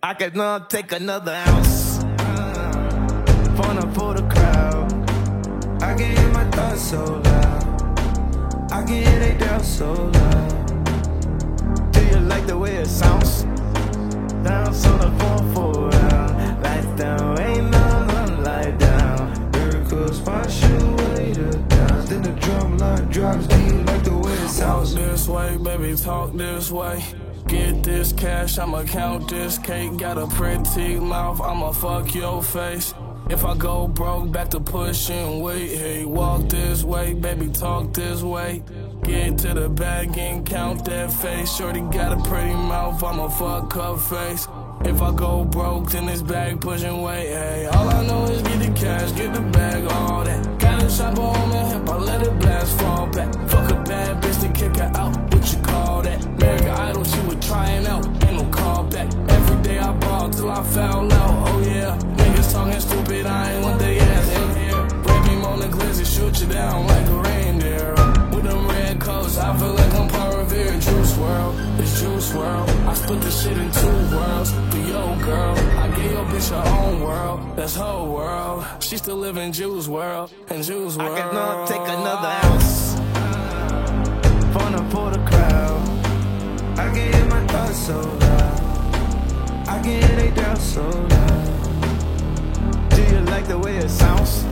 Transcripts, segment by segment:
I could not take another ounce. Wanna for the crowd. I can hear my thoughts so loud. I can hear they doubt so loud. Do you like the way it sounds? Down so the 4-4 round. Lights down, ain't nothing like down. Miracles wash away the downs. Then the drum line drops. Do you like the way it sounds? Walk this way, baby, talk this way. Get this cash, I'ma count this cake. Got a pretty mouth, I'ma fuck your face. If I go broke, back to pushing weight. Hey, walk this way, baby, talk this way. Get to the bag and count that face. Shorty got a pretty mouth, I'ma fuck her face. If I go broke, then this bag pushing weight. Hey, all I know is get the cash, get the bag, all that. Got a chopper on the hip, I let it blast, fall back. Fuck a bad bitch to kick her out, what you call that? American Idol, she was trying out, ain't no callback. Every day I ball till I found out, oh yeah. Niggas talking stupid, I ain't want they ass in here. Baby on the glizzy, shoot you down like a reindeer. With them red coats, I feel like I'm part of it. Juice world, it's juice world. I split the shit in 2 worlds. For your girl, I gave your bitch her own world. That's her world. She still live in Juice world, in Juice world. I could not take another ounce. Wanna for the crowd. I can hear my thoughts so loud. I can hear they doubt so loud. Do you like the way it sounds?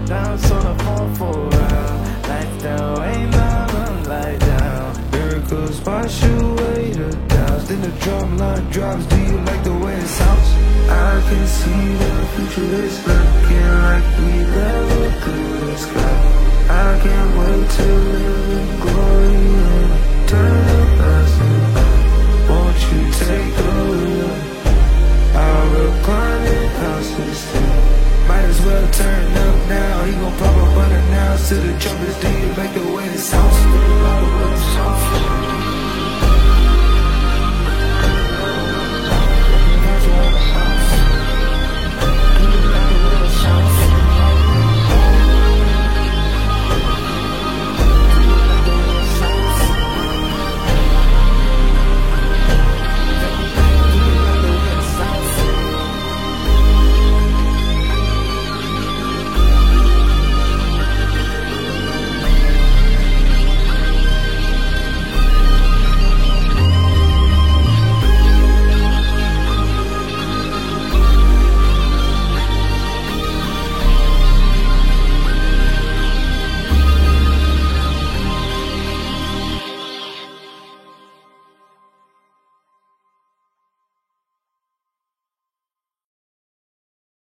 Down so the 4-4 round. Lights down, ain't nothing like down. Miracles wash away the doubts. Then the drum line drops. Do you like the way it sounds? I can see the future is looking like we never could sky. I can't wait to live in glory and turn